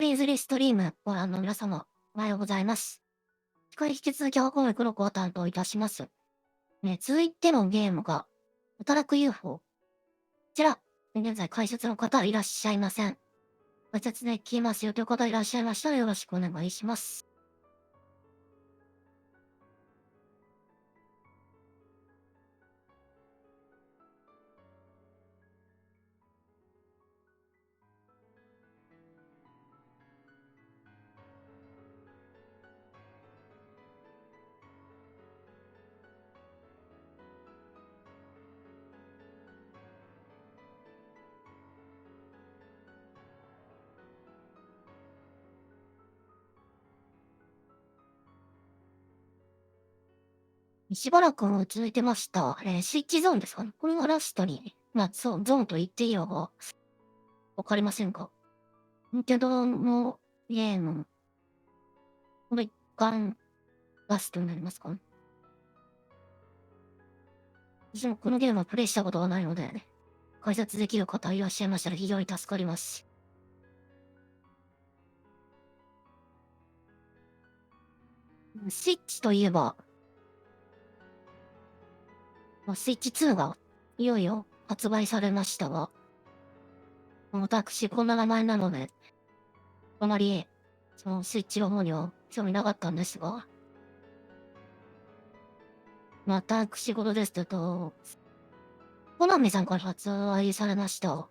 リーズリストリームご覧の皆様、おはようございます。引き続き青コミック録を担当いたします。続いてのゲームが、働く UFO。こちら、現在解説の方いらっしゃいません。解説で聞きますよという方いらっしゃいましたらよろしくお願いします。しばらく続いてました。スイッチゾーンですかね。これがラストに、そう、ゾーンと言っていいのか、わかりませんが。任天堂のゲーム、これ一貫ラストになりますかね。私もこのゲームはプレイしたことがないので、解説できる方いらっしゃいましたら非常に助かります。スイッチといえば、スイッチ2がいよいよ発売されましたが、私こんな名前なので、あまりそのスイッチの方には興味なかったんですが、私事ですと、コナミさんから発売されました。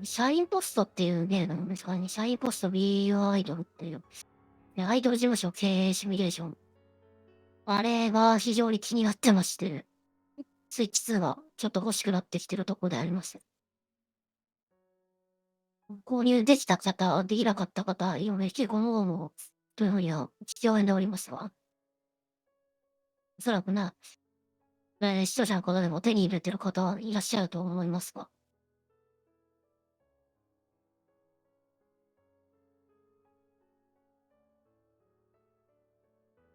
シャインポストっていうゲームなんですかね。シャインポスト BU アイドルっていう、アイドル事務所経営シミュレーション。あれが非常に気になってまして、スイッチ2がちょっと欲しくなってきてるところであります。購入できた方、できなかった方、今めっちゃこの方も、というふうには父親でおりますが、おそらく視聴者の方でも手に入れてる方はいらっしゃると思いますが。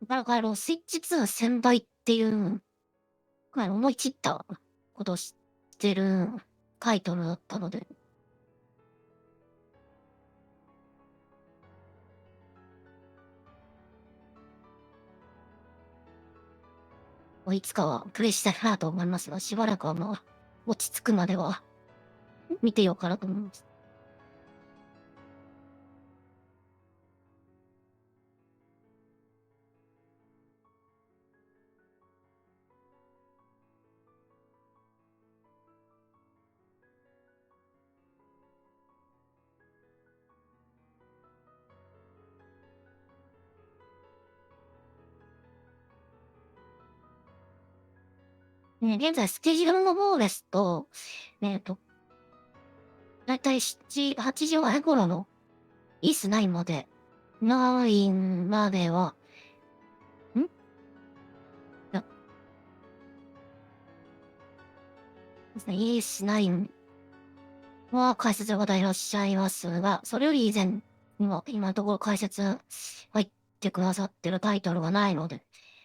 なかなかスイッチ21000倍っていう、思い切ったことをしてるタイトルだったので、いつかはプレイしたいなと思いますが、しばらくは落ち着くまでは見てようかなと思います。現在スケジュールの方ですと、だいたい7、8時前頃のイース9まで、9までは、いや、ですね、イース9は解説の方いらっしゃいますが、それより以前にも今のところ解説入ってくださってるタイトルがないので、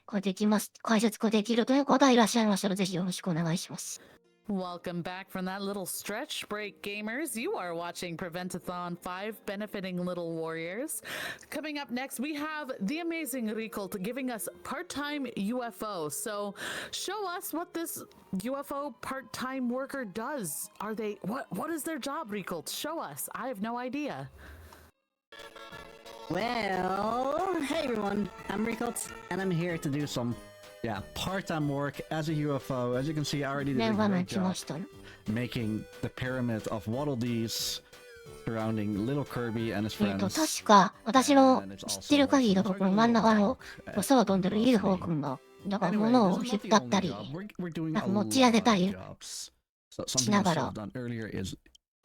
これできます。解説ができるという方いらっしゃいましたら、ぜひよろしくお願いします。Welcome back from that little stretch break, gamers. You are watching Prevent-A-Thon 5, benefiting little warriors. Coming up next, we have the amazing Riekelt giving us part-time UFO. So show us what this UFO part-time worker does. What is their job, Riekelt? Show us. I have no idea. Well, hey everyone, I'm Riekelt, and I'm here to do some part-time work as a UFO. As you can see, I already did a great job making the pyramid of Waddle Dees surrounding little Kirby and his friends. 確か、私の知ってる限りだと、この真ん中の空を飛んでる UFO 君が、だから物を引っ張ったり、持ち上げたりしながら、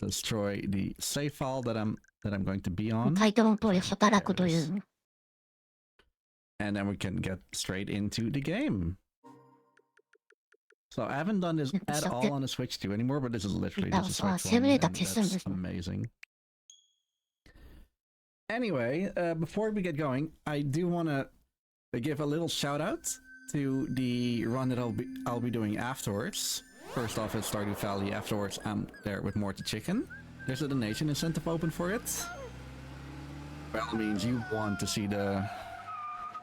destroy the save file that I'm going to be on. タイトルの通り働くという。And then we can get straight into the game. So I haven't done this at all on the Switch 2 anymore, but this is literally just a Switch 1, and that's amazing. Anyway, before we get going, I do want to give a little shout out to the run that I'll be doing afterwards. First off, it's Stardew Valley. Afterwards, I'm there with More to Chicken. there's a donation incentive open for it. By all means, you want to see the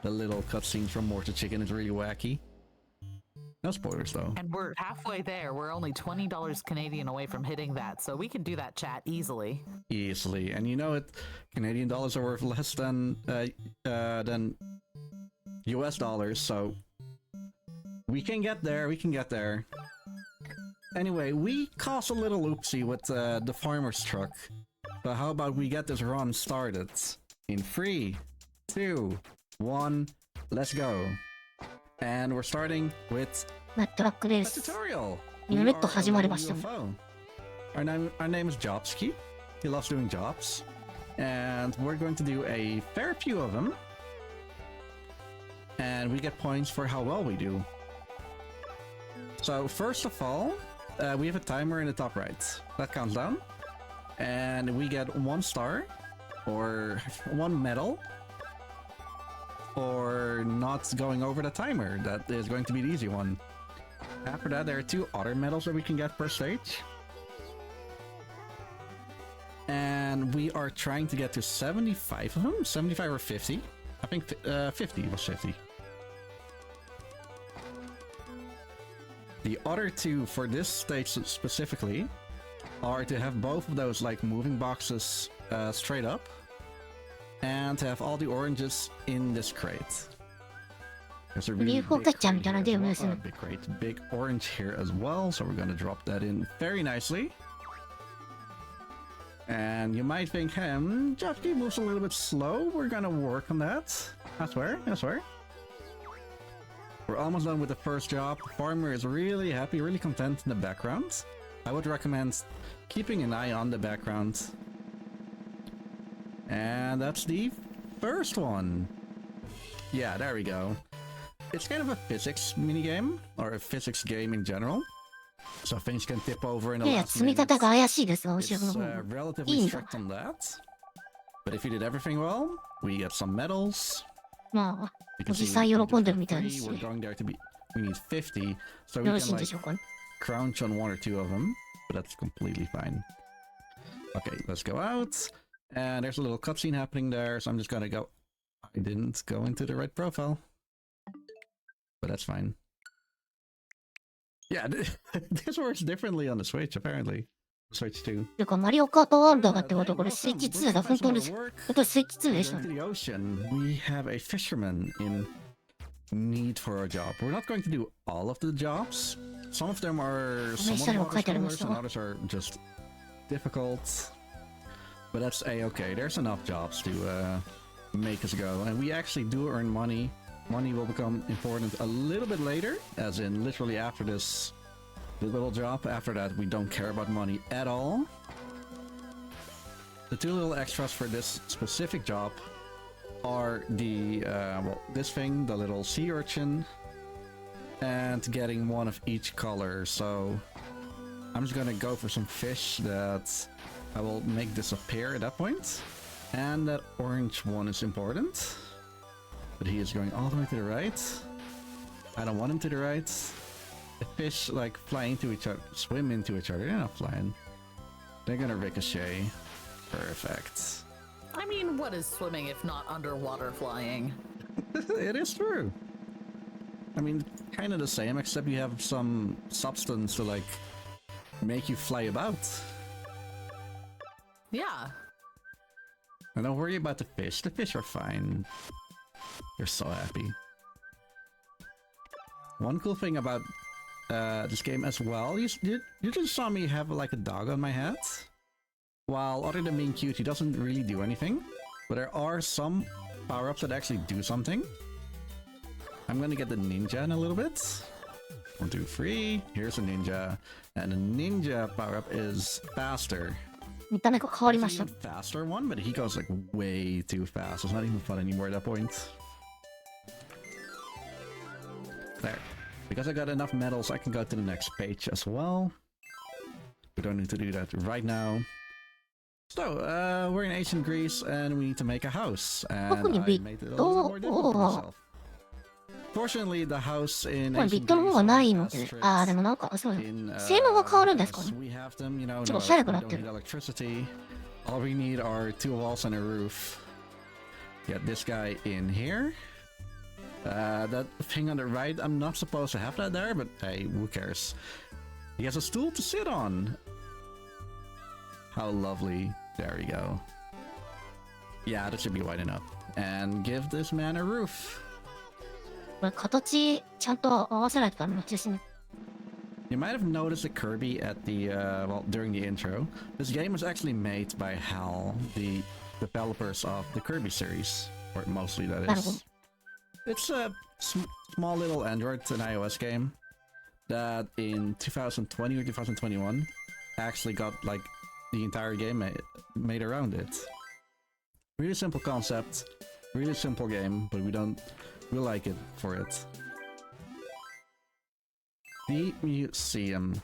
little cutscenes from Mortar Chicken. It's really wacky. No spoilers though. And we're halfway there. We're only $20 Canadian away from hitting that, so we can do that, chat, easily. Easily, and you know it. Canadian dollars are worth less than US dollars, so we can get there. We can get there. Anyway, we caused a little oopsie with the farmer's truck, but how about we get this run started? In 3, 2, 1, let's go. And we're starting with トラックレー a ス。 tutorial. やっと始まりましたね。 Our name is Jobski. He loves doing jobs. And we're going to do a fair few of them. And we get points for how well we do. So first of all, we have a timer in the top right. That counts down. And we get 1 star or 1 medal for not going over the timer. That is going to be the easy one. After that, there are 2 other medals that we can get per stage. And we are trying to get to 75 of them. 75 or 50. I think 50 was 50. The other 2 for this stage specifically are to have both of those like moving boxes straight up, and to have all the oranges in this crate. There's a really UFO big ガチャみたいなゲームですね。 big crate, big orange here as well, so we're gonna drop that in very nicely. And you might think, Jofty moves a little bit slow. We're gonna work on that. I swear, I swear. We're almost done with the first job. The farmer is really happy, really content in the background. I would recommend keeping an eye on the background. And that's the first one. Yeah, there we go. It's kind of a physics minigame, or a physics game in general. So things can tip over in the いやいや、 last 積み minute. 立てが怪しいですわ、後ろ It's の方が。 relatively いいんだ。 strict on that. But if you did everything well, we get some medals. まあ、 You お can じ see さん we 喜んで just るみたい got です 3. し。 We're going there to be. We need 50, so よ we ろしい can んで like しょうかね。 crouch on 1 or 2 of them, but that's completely fine. Okay, let's go out. And there's a little cutscene happening there, so I'm just gonna go. I didn't go into the right profile, but that's fine. Yeah, this works differently on the Switch, apparently. Switch 2. てか、マリオカートワールドがってことこれスイッチ2だ。本当に、本当にスイッチ2でした Going to ね。 the ocean, we have a fisherman in need for a job. We're not going to do all of the jobs. Some of them are somewhat water spoilers, and others are just difficult. But that's a-okay. There's enough jobs to make us go. And we actually do earn money. Money will become important a little bit later, as in literally after this little job. After that, we don't care about money at all. The 2 little extras for this specific job are the, well, this thing, the little sea urchin, and getting 1 of each color. So I'm just gonna go for some fish that I will make disappear at that point. And that orange one is important. But he is going all the way to the right. I don't want him to the right. The fish like fly into each other, swim into each other. They're not flying. They're gonna ricochet. Perfect. I mean, what is swimming if not underwater flying? It is true. I mean, kind of the same, except you have some substance to like make you fly about. Yeah. And don't worry about the fish. The fish are fine. They're so happy. One cool thing about this game as well, you just saw me have like a dog on my head. While other than being cute, he doesn't really do anything. But there are some power-ups that actually do something. I'm gonna get the ninja in a little bit. 1, 2, 3. Here's a ninja. And the ninja power-up is faster. 見た目が変わりま There's した an。even faster one, but he goes like way too fast. It's not even fun anymore at that point. There. Because I got enough medals, I can go to the next page as well. We don't need to do that right now. So, we're in ancient Greece and we need to make a house. And I 特にビ made it a ッ little ト bit more difficult for を myself. Fortunately, the house in これビットの方がないので、ああ、でもなんか、そう、性能が変わるんですかね。 we have them, you know, ちょっと no, おしゃれ we くなっ don't てる。 need electricity. All we need are 2 walls and a roof. Get this guy in here. That thing on the right, I'm not supposed to have that there, but hey, who cares? He has a stool to sit on. How lovely. There we go. Yeah, that should be wide enough. And give this man a roof. これ形ちゃんと合わせないとダメですね。You might have noticed a Kirby at the, well, during the intro. This game was actually made by HAL, the developers of the Kirby series. Or mostly that is. It's a small little Android and iOS game that in 2020 or 2021 actually got, like, the entire game made around it. Really simple concept, really simple game, but we like it for it. The museum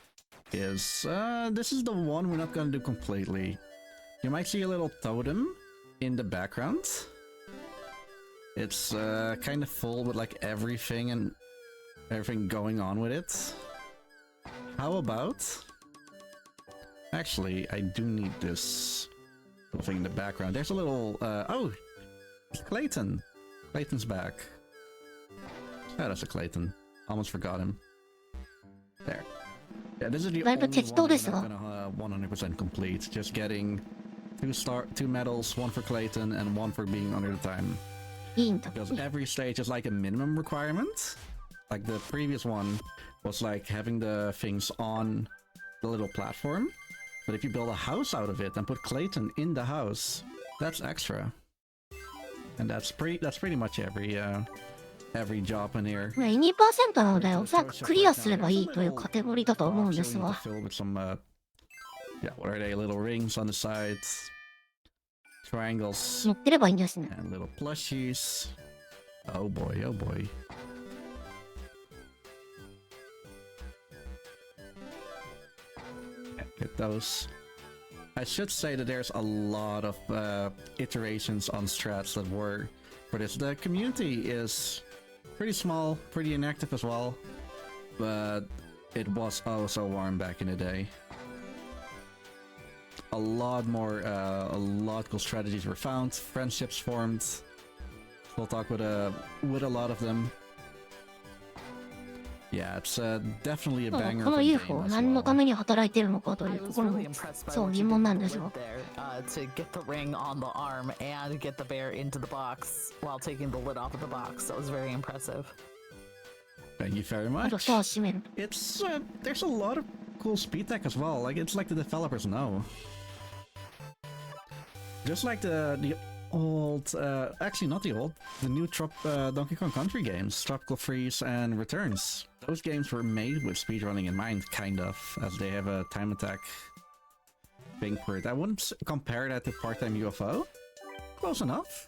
is, this is the one we're not gonna do completely. You might see a little totem in the background. It's kind of full with like everything and everything going on with it. How about... Actually, I do need this little thing in the background. There's a little, oh! Clayton! Clayton's back. Oh, that's a Clayton. Almost forgot him. There. Yeah, this is the only one we're not gonna 100% complete. Just getting 2 medals, 1 for Clayton and 1 for being under the time. Because every stage is like a minimum requirement. Like the previous one was like having the things on the little platform. But if you build a house out of it and put Clayton in the house, that's extra. And that's pretty much every job in here. 2% なので、おそらくクリアすればいいというカテゴリーだと思うんですが。Fill with some, yeah, what are they? Little rings on the sides, triangles, 持ってればいいんですね。 and little plushies. Oh boy, oh boy. Hit those. I should say that there's a lot of iterations on strats that were for this. The community is pretty small, pretty inactive as well, but it was oh so warm back in the day. A lot cool strategies were found, friendships formed. We'll talk with a lot of them. Yeah, it's definitely a banger. この UFO 何のために働いてるのかというところもそう疑問なんですよ。To get the ring on the arm and get the bear into the box while taking the lid off of the box. That was very impressive. Thank you very much. It's there's a lot of cool speed tech as well. Like it's like the developers know. Just like the old, actually not the old, the new Donkey Kong Country games, Tropical Freeze and Returns. Those games were made with speedrunning in mind, kind of, as they have a time attack thing for it. I wouldn't compare that to Part-Time UFO. Close enough.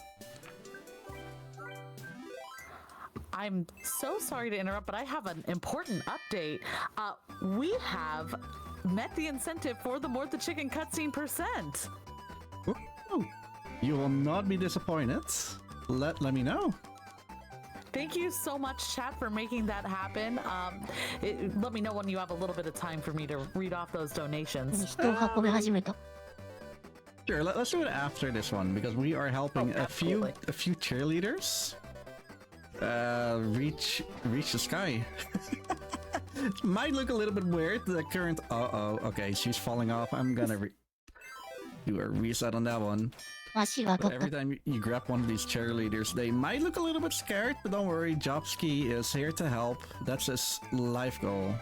I'm so sorry to interrupt, but I have an important update. We have met the incentive for the More the Chicken cutscene %. Ooh. You will not be disappointed. Let me know. Thank you so much, chat, for making that happen. Let me know when you have a little bit of time for me to read off those donations. Sure, let's do it after this one because we are helping a few cheerleaders reach the sky. It might look a little bit weird. The current okay, she's falling off. I'm gonna do a reset on that one. But every time you grab one of these cheerleaders, they might look a little bit scared, but don't worry, Jobski is here to help. That's his life goal.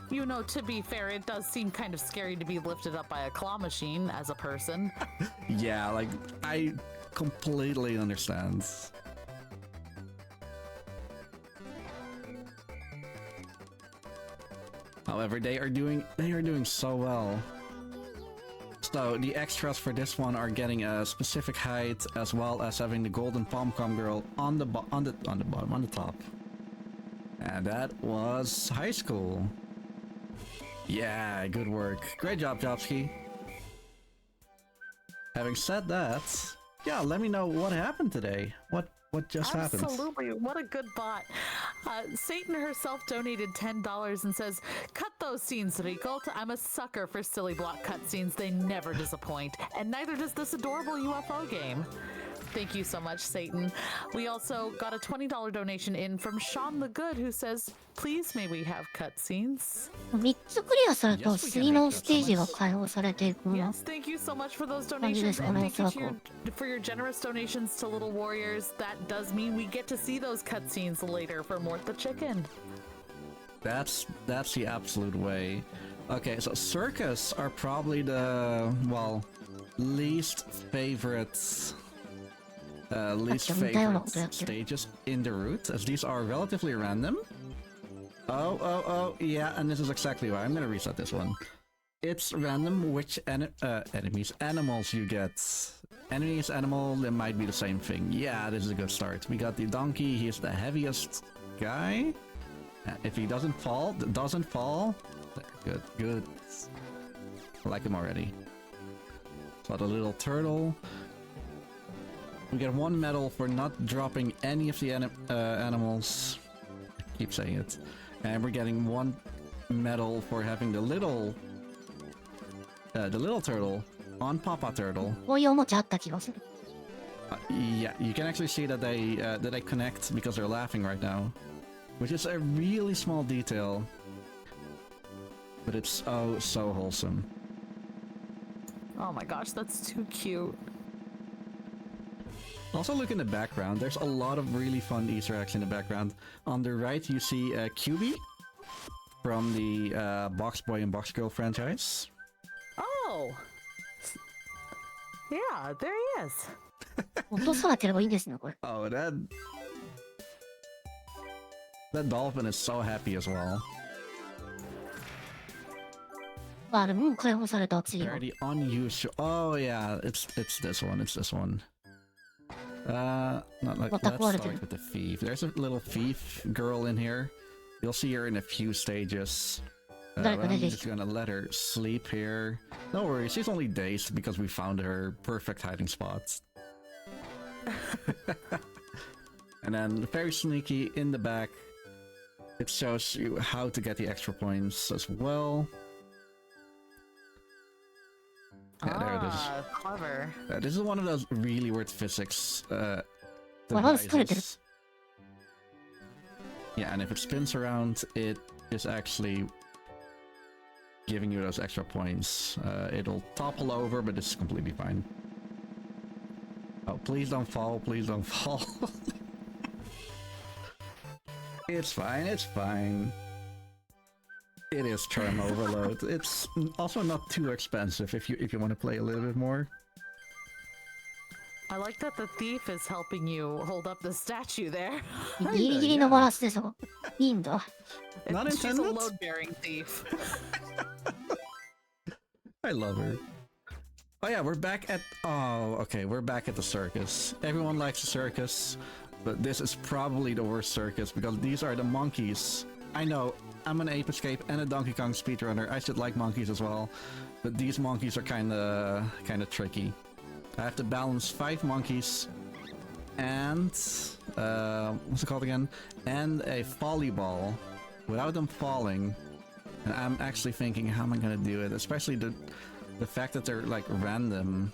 You know, to be fair, it does seem kind of scary to be lifted up by a claw machine as a person. Yeah, like, I completely understand. However, they are doing so well. So the extras for this one are getting a specific height as well as having the golden pom-pom girl on the top. And that was high school. Yeah, good work. Great job, Jobski. Having said that, yeah, let me know what happened today. What just happened? Absolutely. What a good bot. Satan herself donated $10 and says, "Cut those scenes, Riekelt. I'm a sucker for silly block cutscenes. They never disappoint. And neither does this adorable UFO game." Thank you so much, Satan. We also got a $20 donation in from Sean the Good, who says, "Please may we have cutscenes." 3つクリアすると次のステージが開放されていくの。 Yes, thank you so much for those donations, and thank you for your generous donations to Little Warriors. That does mean we get to see those cutscenes later for Mort the Chicken. That's the absolute way. Okay, so circus are probably the, well, least favorite stages in the route, as these are relatively random. Oh, yeah, and this is exactly why. I'm gonna reset this one. It's random which animals you get. Enemies, animal, they might be the same thing. Yeah, this is a good start. We got the donkey, he's the heaviest guy. If he doesn't fall, Good. I like him already. So the little turtle. We get 1 medal for not dropping any of the animals. I keep saying it. And we're getting 1 medal for having the little turtle on Papa Turtle. こういうおもちゃあった気がする。 Yeah, you can actually see that they connect because they're laughing right now, which is a really small detail, but it's oh so wholesome. Oh my gosh, that's too cute. Also look in the background, there's a lot of really fun Easter eggs in the background. On the right you see QB from the Box Boy and Box Girl franchise. Oh! Yeah, there he is. 落とさなければいいんですね、これ。 Oh, that dolphin is so happy as well. あれ、もう解放された次は。 Very unusual. Oh yeah, it's this one. It's this one. Not like let's start with the thief. There's a little thief girl in here. You'll see her in a few stages. But I'm just gonna let her sleep here. No worries, she's only dazed because we found her perfect hiding spots. And then very sneaky in the back. It shows you how to get the extra points as well. Yeah, there it is. Clever. This is one of those really weird physics Well, let's put it in. devices. Yeah, and if it spins around, it is actually giving you those extra points. It'll topple over, but it's completely fine. Oh, please don't fall, please don't fall. It's fine, it's fine. It is charm overload. It's also not too expensive if you want to play a little bit more. I like that the thief is helping you hold up the statue there. ギリギリのバランスでそう。いいんだ。Not She's a intended? load-bearing thief. I love her. Oh yeah, we're back at... Oh, okay, we're back at the circus. Everyone likes the circus, but this is probably the worst circus because these are the monkeys. I know, I'm an Ape Escape and a Donkey Kong speedrunner. I should like monkeys as well, but these monkeys are kinda tricky. I have to balance 5 monkeys and what's it called again? And a volleyball without them falling. And I'm actually thinking, how am I gonna do it? Especially the fact that they're like random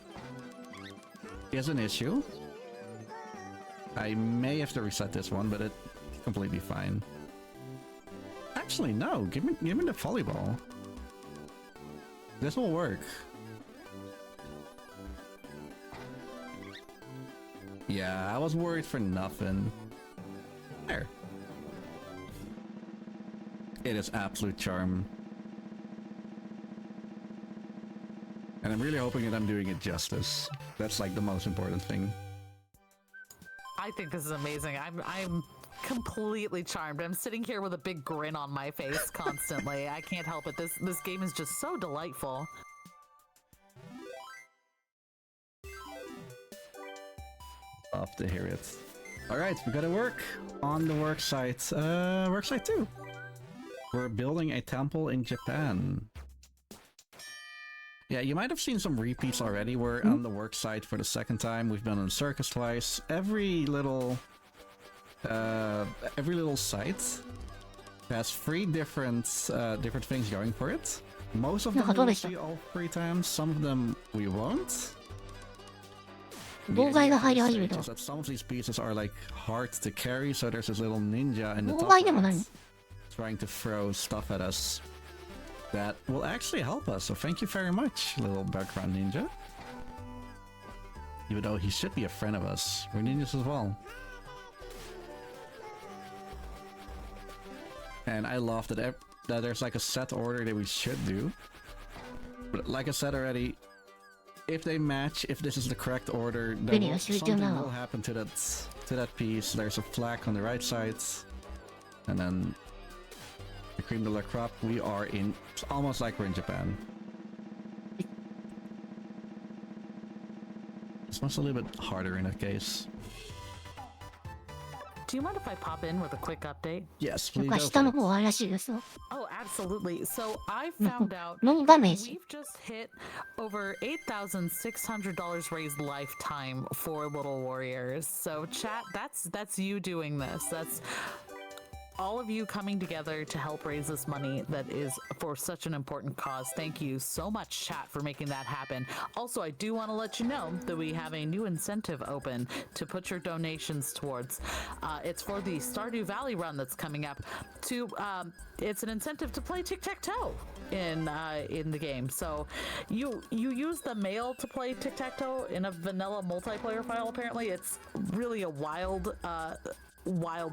is an issue. I may have to reset this one, but it's completely fine. Actually, no. Give me the volleyball. This will work. Yeah, I was worried for nothing. There. It is absolute charm. And I'm really hoping that I'm doing it justice. That's like the most important thing. I think this is amazing. I'm completely charmed. I'm sitting here with a big grin on my face constantly. I can't help it. This game is just so delightful. Love to hear it. Alright, we gotta work on the work site. Work site 2. We're building a temple in Japan. Yeah, you might have seen some repeats already. We're on the work site for the second time. We've been on circus twice. Every little site has three different things going for it. Most of them we'll see all 3 times. Some of them we won't. That some of these pieces are like hard to carry, so there's this little ninja in the top right trying to throw stuff at us. That will actually help us, so thank you very much, little background ninja. Even though he should be a friend of us, we're ninjas as well. And I love that there's like a set order that we should do. But like I said already, if they match, if this is the correct order, then something will happen to that piece. There's a flag on the right side, and then the cream de la crop, we are in, it's almost like we're in Japan. This one's a little bit harder in that case. Do you mind if I pop in with a quick update? Yes, please. Oh, absolutely. So I found out we've just hit over $8,600 raised lifetime for Little Warriors. So chat, that's you doing this. That's all of you coming together to help raise this money that is for such an important cause. Thank you so much, chat, for making that happen. Also, I do want to let you know that we have a new incentive open to put your donations towards. It's for the Stardew Valley run that's coming up. It's an incentive to play tic-tac-toe in the game. So you use the mail to play tic-tac-toe in a vanilla multiplayer file. Apparently, it's really a wild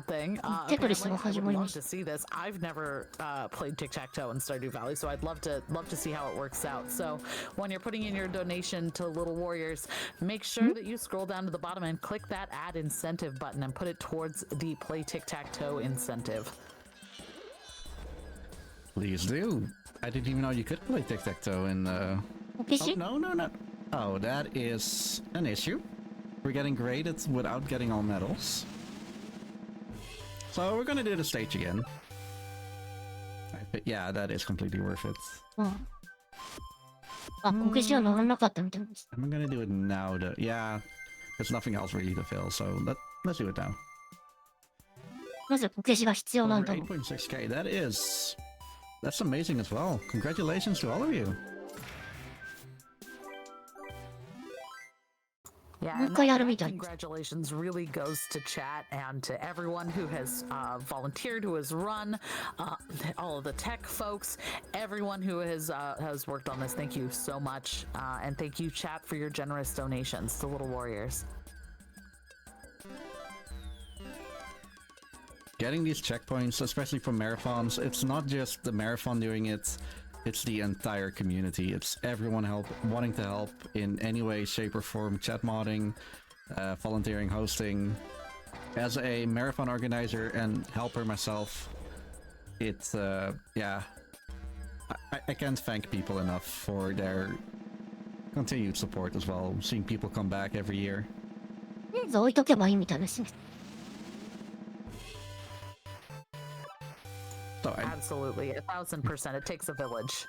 thing. I would love to see this. I've never played tic-tac-toe in Stardew Valley, so I'd love to see how it works out. So when you're putting in your donation to Little Warriors, make sure that you scroll down to the bottom and click that add incentive button and put it towards the play tic-tac-toe incentive. Please do. I didn't even know you could play tic-tac-toe in Oh, no. Oh, that is an issue. We're getting graded without getting all medals. So we're gonna do the stage again. But yeah, that is completely worth it. I'm gonna do it now though. Yeah, there's nothing else really to fill, so let's do it now. 8.6k, that's amazing as well. Congratulations to all of you. Yeah, and that congratulations really goes to chat and to everyone who has volunteered, who has run, all of the tech folks, everyone who has worked on this. Thank you so much, and thank you, chat, for your generous donations to Little Warriors. Getting these checkpoints, especially for marathons, it's not just the marathon doing it. It's the entire community. It's everyone wanting to help in any way, shape, or form. Chat modding, volunteering, hosting. As a marathon organizer and helper myself, it's yeah. I can't thank people enough for their continued support as well. Seeing people come back every year. So absolutely, 1000%. It takes a village.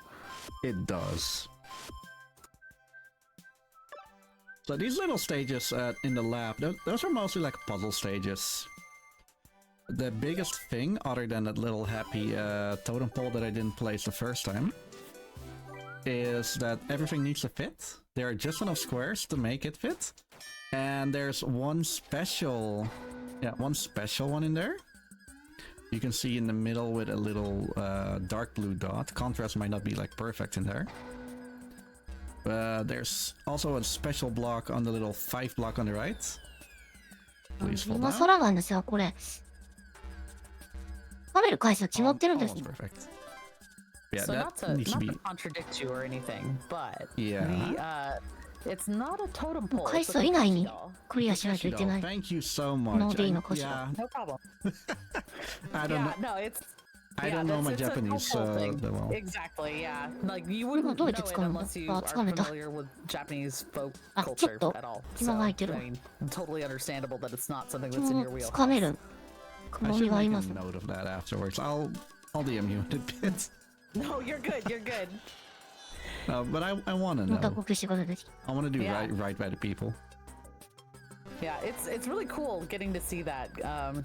It does. So these little stages in the lab, those are mostly like puzzle stages. The biggest thing, other than that little happy totem pole that I didn't place the first time, is that everything needs to fit. There are just enough squares to make it fit. And there's one special one in there. You can see in the middle with a little dark blue dot. Contrast might not be like perfect in there. There's also a special block on the little 5 block on the right. Please fall down. Almost perfect. Yeah, so that not to, needs to be... contradict you or anything, but yeah. It's not a totem pole. Thank you so much. Yeah. No problem. I don't know. No, it's... I don't know my Japanese that well. Exactly, yeah. Like, you wouldn't know it unless you are familiar with Japanese folk culture at all. So, I mean, totally understandable that it's not something that's in your wheelhouse. I should make a note of that afterwards. I'll DM you in a bit. No, you're good, you're good. But I want to また know. 告知が出てきた。I want to do Yeah. right by the people. Yeah, it's really cool getting to see that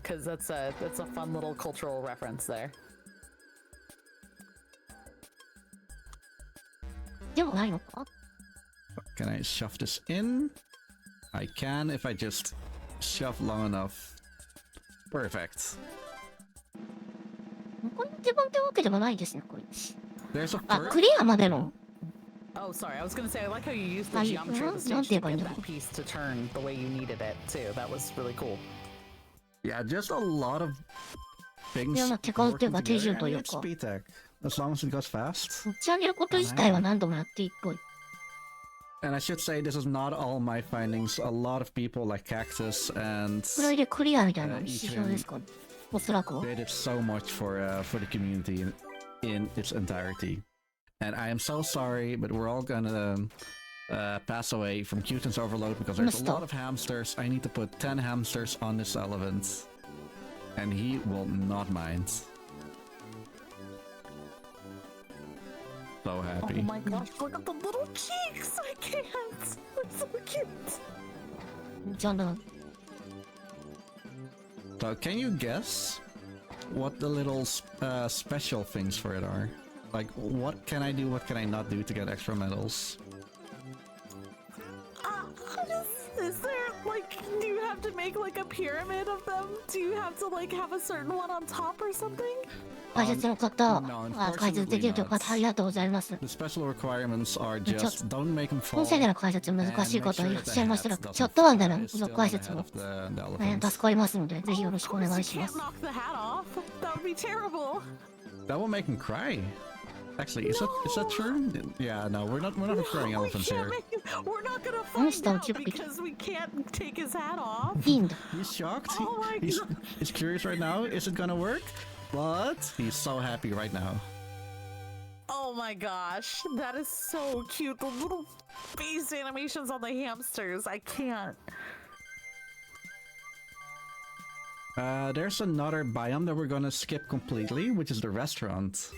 because that's a fun little cultural reference there. でもないのか Can I shove this in? I can if I just shove long enough. Perfect. これ手番ってわけでもないですね、これ。 There's a あ、 first. クリアまでの。 Oh, sorry. I was gonna say I like how you used the Are you- geometry of the don't stage to take get on that piece to turn the way you needed it too. That was really cool. Yeah, just a lot of things. いや、まあ、手感っていうか working 手順 together, とい and う it's か。 speed tech. As long as it goes fast. 打ち上げること自体は何度もやっていっぽい。 And I should say this is not all my findings. A lot of people like Cactus and それでクリアみたいな指標ですか、おそらくは。 they did so much for the community in its entirety. And I am so sorry, but we're all gonna pass away from cuteness overload because there's a lot of hamsters. I need to put 10 hamsters on this elephant. And he will not mind. So happy. Oh my gosh! Look at the little cheeks. I can't. They're so cute. じゃあな、 So can you guess what the little special things for it are? Like, what can I do, what can I not do to get extra medals? Is there like? Do you have to make like a pyramid of them? Do you have to like have a certain one on top or something? 解説の方、 no, 解説できるという unfortunately 方ありがとうございます。 The special requirements are just don't make them 本 fall. 世での解説難しいことをいらっしゃいましたら、チャット欄での付属解説も the 大変 elephants. 助かりますので、ぜひよろし Of くお course 願 you いしま can't す。 knock the hat off. That would be terrible. That will make him cry. Actually, is that true? Yeah, no, we're not requiring No, we elephants can't here. make- We're not gonna Honest find out don't you- because we can't take his hat off. いいんだ。 He's shocked. Oh my he's God. he's curious right now. Is it gonna work? But he's so happy right now. Oh my gosh, that is so cute. The little face animations on the hamsters. I can't. There's another biome that we're gonna skip completely, which is the restaurant.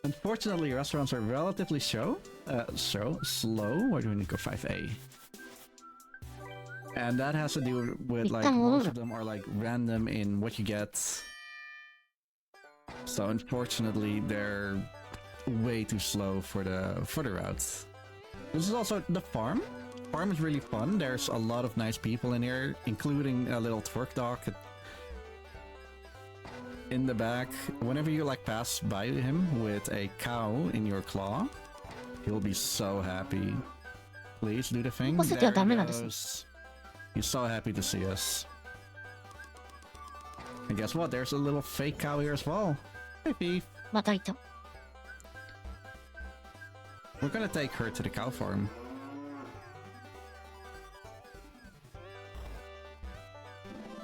Unfortunately, restaurants are relatively slow. Why do we need to go 5A? And that has to do with like most of them are like random in what you get. So unfortunately, they're way too slow for the routes. This is also the farm. Farm is really fun. There's a lot of nice people in here, including a little twerk dog in the back. Whenever you like pass by him with a cow in your claw, he'll be so happy. Please do the thing. What's it There do? he goes. He's so happy to see us. And guess what? There's a little fake cow here as well. Hey, Beef. またいた。 We're gonna take her to the cow farm.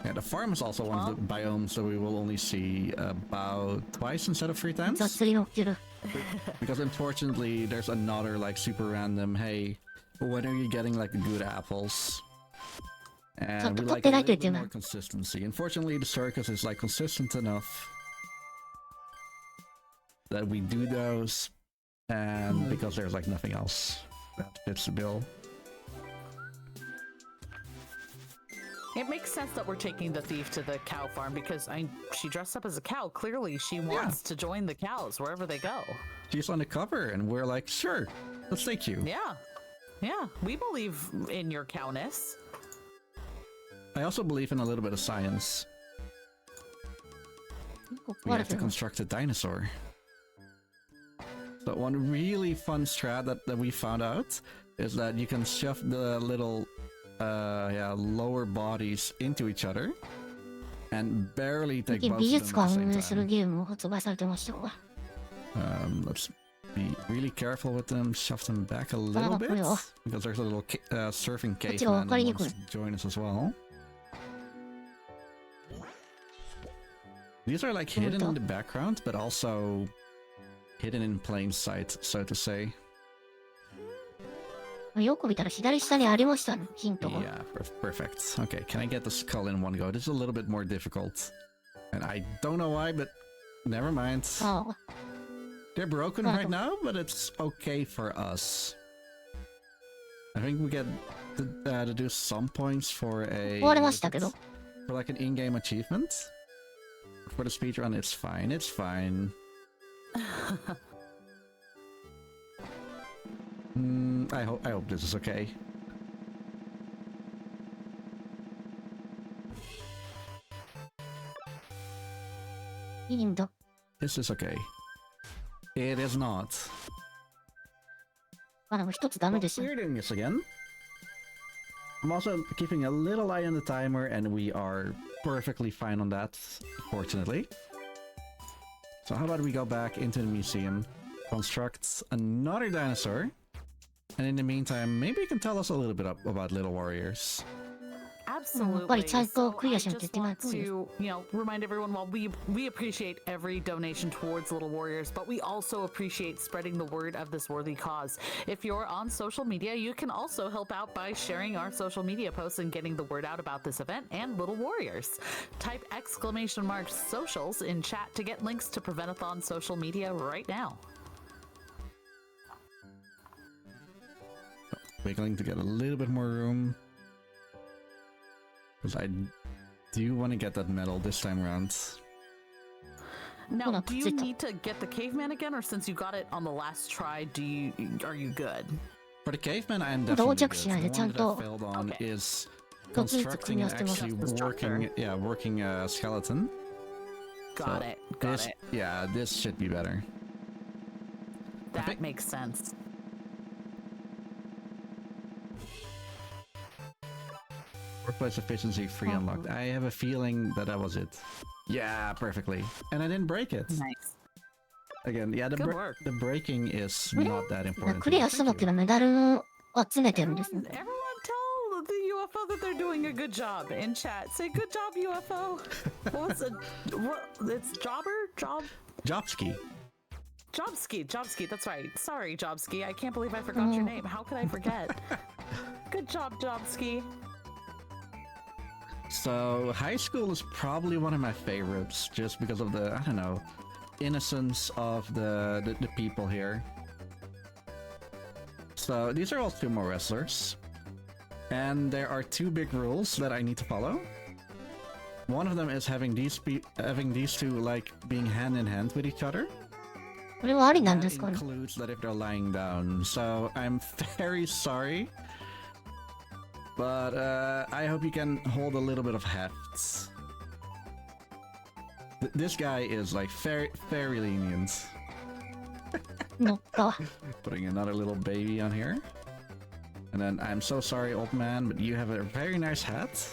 Yeah, the farm is also one of the biomes that we will only see about twice instead of 3 times. 雑に起きる。 Because unfortunately, there's another like super random, hey, when are you getting like the good apples? And we like a little bit more consistency. Unfortunately, the circus is like consistent enough that we do those, and because there's like nothing else that fits the bill. It makes sense that we're taking the thief to the cow farm because she dressed up as a cow. Clearly, she wants to join the cows wherever they go. She's on the cover, and we're like, sure, let's take you. Yeah. Yeah, we believe in your cowness. I also believe in a little bit of science. We have to construct a dinosaur. So one really fun strat that we found out is that you can shove the little lower bodies into each other and barely take 最近 both 美 of 術 them 館 at を the 運営 same する time. ゲームも発売されてましたが。 Let's be really careful with them. Shove them back a little bit because there's a little surfing caveman that wants to join us as well. These are like hidden in the background, but also hidden in plain sight, so to say. よく見たら左下にありましたね、ヒントが。 Yeah, perfect. Okay, can I get the skull in one go? This is a little bit more difficult. And I don't know why, but never mind. ああ、They're broken right now, but it's okay for us. I think we get to do some points for a... 終わりましたけど。For like an in-game achievement. For the speedrun, it's fine. It's fine. I hope this is okay. This is okay. It is not. Well, we're doing this again. I'm also keeping a little eye on the timer, and we are perfectly fine on that, fortunately. So how about we go back into the museum, construct another dinosaur, and in the meantime, maybe you can tell us a little bit about Little Warriors. Absolutely. So I just want to, remind everyone, while we appreciate every donation towards Little Warriors, but we also appreciate spreading the word of this worthy cause. If you're on social media, you can also help out by sharing our social media posts and getting the word out about this event and Little Warriors. Type !socials in chat to get links to Prevent-A-Thon social media right now. Wiggling to get a little bit more room. Because I do want to get that medal this time around. Now, do you need to get the caveman again, or since you got it on the last try, are you good? For the caveman, I'm definitely good. The one that I failed on is constructing and actually working a skeleton. Got it. Yeah, this should be better. That makes sense. Workplace efficiency 3 unlocked. I have a feeling that was it. Yeah, perfectly. And I didn't break it. Nice. Again, yeah, the breaking is not that important. Everyone tell the UFO that they're doing a good job in chat. Say good job, UFO. It's Jobski. Jobski, that's right. Sorry, Jobski. I can't believe I forgot your name. How could I forget? Good job, Jobski. So, high school is probably one of my favorites, just because of the, I don't know, innocence of the people here. So, these are all sumo wrestlers. And there are 2 big rules that I need to follow. One of them is having these two, like, being hand in hand with each other. That includes that if they're lying down. So, I'm very sorry. But I hope you can hold a little bit of heft. This guy is like very lenient. Putting another little baby on here. And then I'm so sorry, old man, but you have a very nice hat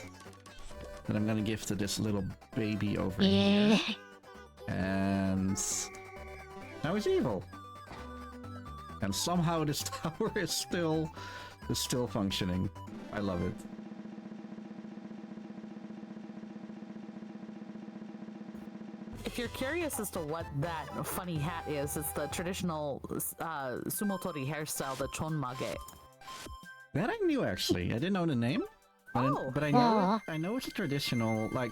that I'm gonna give to this little baby over here. And now he's evil. And somehow this tower is still functioning. I love it. If you're curious as to what that funny hat is, it's the traditional sumotori hairstyle, the chonmage. That I knew actually. I didn't know the name. But I know it's a traditional, like,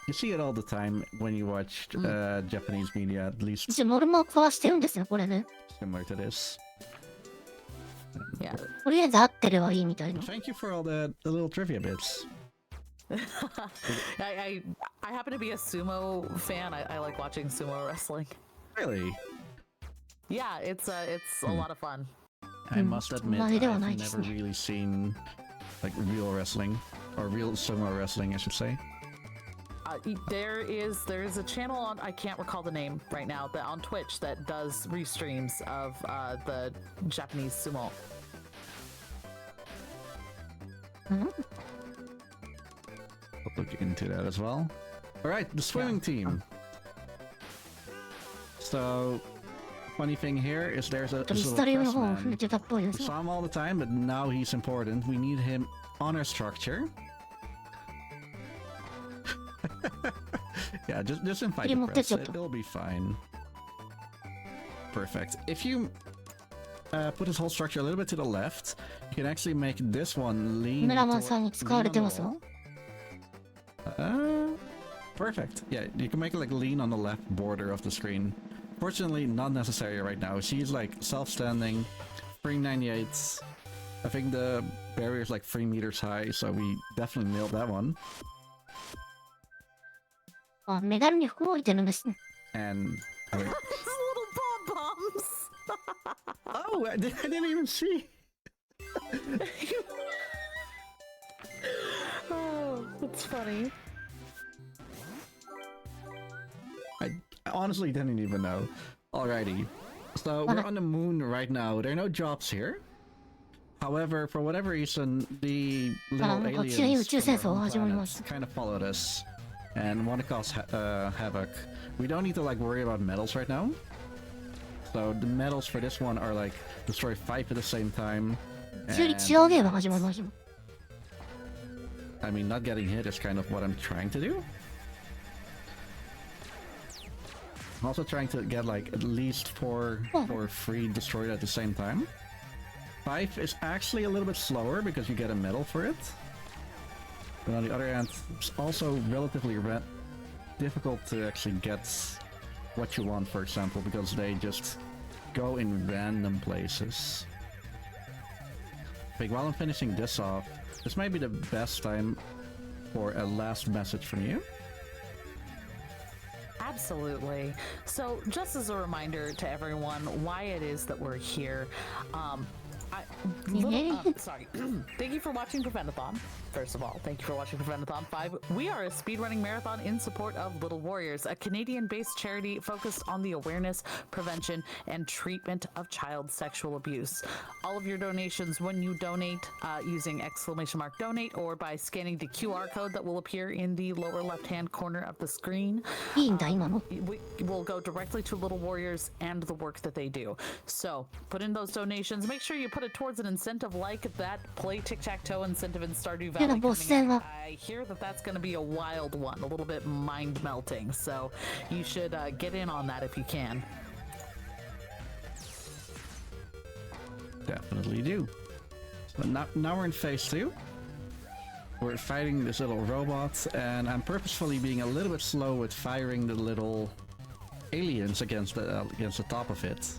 you see it all the time when you watch Japanese media, at least. Similar to this. Yeah. Thank you for all the little trivia bits. I happen to be a sumo fan. I like watching sumo wrestling. Really? Yeah, it's a lot of fun. I must admit, I've never really seen like real wrestling, or real sumo wrestling, I should say. There is a channel on, I can't recall the name right now, but on Twitch that does restreams of the Japanese sumo. I'll look into that as well. Alright, the swimming team. So, funny thing here is there's a little man. We saw him all the time, but now he's important. We need him on our structure. Yeah, just invite the press. It'll be fine. Perfect. If you put this whole structure a little bit to the left, you can actually make this one lean perfect. Yeah, you can make it like lean on the left border of the screen. Fortunately, not necessary right now. She's like self-standing, free 98. I think the barrier is like 3 meters high, so we definitely nailed that one. あ、メダルに服を置いてるんですね。And These little bomb bombs. oh, I didn't even see. Oh, that's funny. I honestly didn't even know. Alrighty. So we're on the moon right now. There are no jobs here. However, for whatever reason, the little aliens from our planets kind of followed us and want to cause havoc. We don't need to like worry about medals right now. So the medals for this one are like destroy 5 at the same time. 急に違うゲームが始まりました。I mean, not getting hit is kind of what I'm trying to do. I'm also trying to get like at least 4 or 3 destroyed at the same time. 5 is actually a little bit slower because you get a medal for it. But on the other hand, it's also relatively difficult to actually get what you want, for example, because they just go in random places. I think while I'm finishing this off, this might be the best time for a last message from you. Absolutely. So, just as a reminder to everyone why it is that we're here, sorry. Thank you for watching Prevent-A-Thon. First of all, thank you for watching Prevent-A-Thon 5. We are a speedrunning marathon in support of Little Warriors, a Canadian-based charity focused on the awareness, prevention, and treatment of child sexual abuse. All of your donations, when you donate using !donate or by scanning the QR code that will appear in the lower left-hand corner of the screen, will go directly to Little Warriors and the work that they do. So, put in those donations. Make sure you put it towards an incentive like that Play Tic-Tac-Toe incentive in Stardew Valley. I hear that that's going to be a wild one, a little bit mind-melting, so you should get in on that if you can. Definitely do. But now we're in phase 2. We're fighting this little robot, and I'm purposefully being a little bit slow with firing the little aliens against the top of it.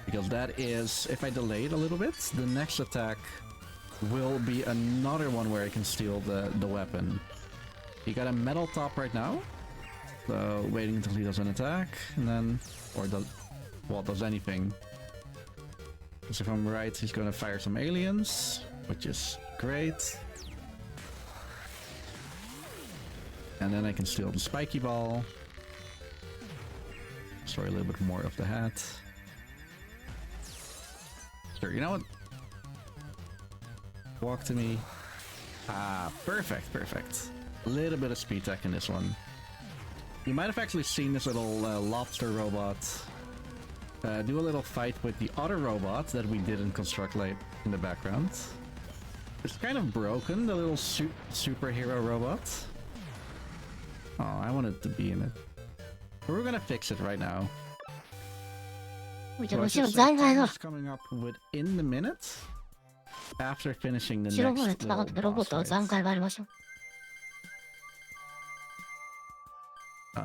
Because that is, if I delay it a little bit, the next attack will be another one where I can steal the weapon. He got a metal top right now, so waiting until he does an attack, and then, or does anything. Because if I'm right, he's gonna fire some aliens, which is great. And then I can steal the spiky ball. Destroy a little bit more of the hat. Sure, you know what? Walk to me. Ah, perfect, perfect. A little bit of speed tech in this one. You might have actually seen this little lobster robot do a little fight with the other robot that we didn't construct like in the background. It's kind of broken, the little superhero robot. Oh, I wanted to be in it. But we're gonna fix it right now. So it's coming up within the minute after finishing the next boss fight.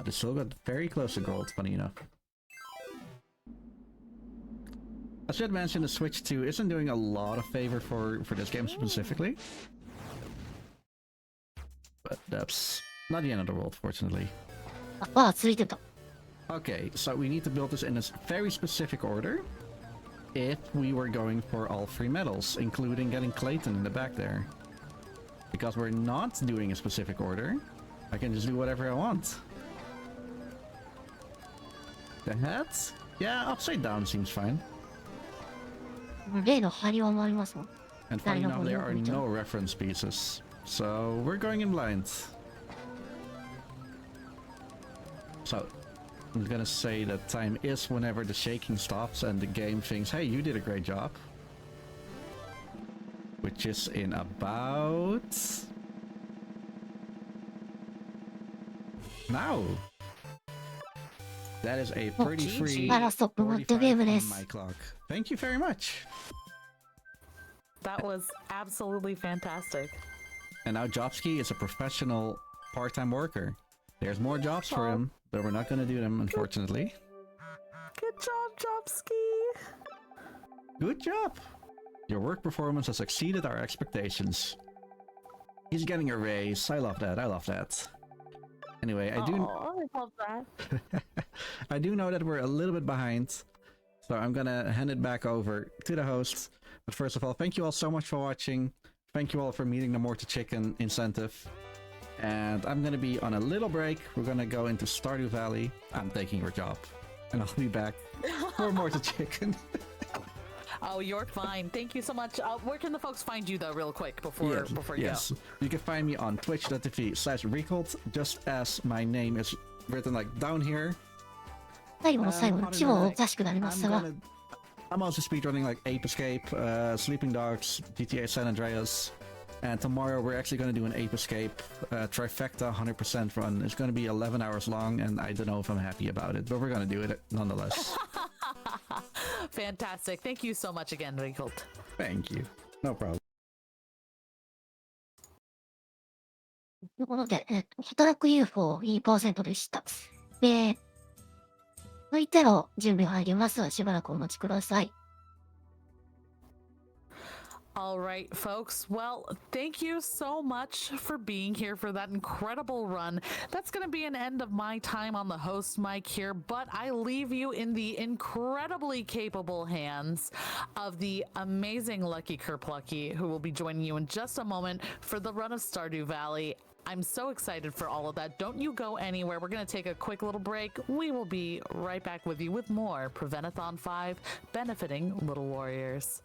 They still got very close to gold, funny enough. I should mention the Switch 2 isn't doing a lot of favor for this game specifically. But that's not the end of the world, fortunately. Okay, so we need to build this in a very specific order if we were going for all 3 medals, including getting Clayton in the back there. Because we're not doing a specific order, I can just do whatever I want. The hat? Yeah, upside down seems fine. And funny enough, there are no reference pieces, so we're going in blind. So, I'm gonna say that time is whenever the shaking stops and the game thinks, hey, you did a great job. Which is in about... now! That is a pretty free 45 on my clock. Thank you very much! That was absolutely fantastic. And now Jobski is a professional part-time worker. There's more jobs for him, So we're not gonna do them, unfortunately. Good job, Jobski. Good job! Your work performance has exceeded our expectations. He's getting a raise. I love that. I love that. Anyway, I love that. I do know that we're a little bit behind, so I'm gonna hand it back over to the host. But first of all, thank you all so much for watching. Thank you all for meeting the More to Chicken incentive. And I'm gonna be on a little break. We're gonna go into Stardew Valley. I'm taking your job, and I'll be back for More to Chicken. Oh, you're fine. Thank you so much. Where can the folks find you though, real quick, before you go? You can find me on twitch.tv/Riekelt, just as my name is written like down here. 最後の最後の規模をおかしくなりますが、 I'm also speedrunning like Ape Escape, Sleeping Dogs, GTA San Andreas, and tomorrow we're actually going to do an Ape Escape trifecta 100% run. It's going to be 11 hours long, and I don't know if I'm happy about it, but we're going to do it nonetheless. Fantastic. Thank you so much again, Riekelt. Thank you. No problem. ということで、働く UFO いいパーセントでした。で、VTR の準備入ります。しばらくお待ちください。All right, folks. Well, thank you so much for being here for that incredible run. That's going to be an end of my time on the host mic here, but I leave you in the incredibly capable hands of the amazing Lucky Kerplucky, who will be joining you in just a moment for the run of Stardew Valley. I'm so excited for all of that. Don't you go anywhere. We're going to take a quick little break. We will be right back with you with more Prevent-A-Thon 5 benefiting Little Warriors.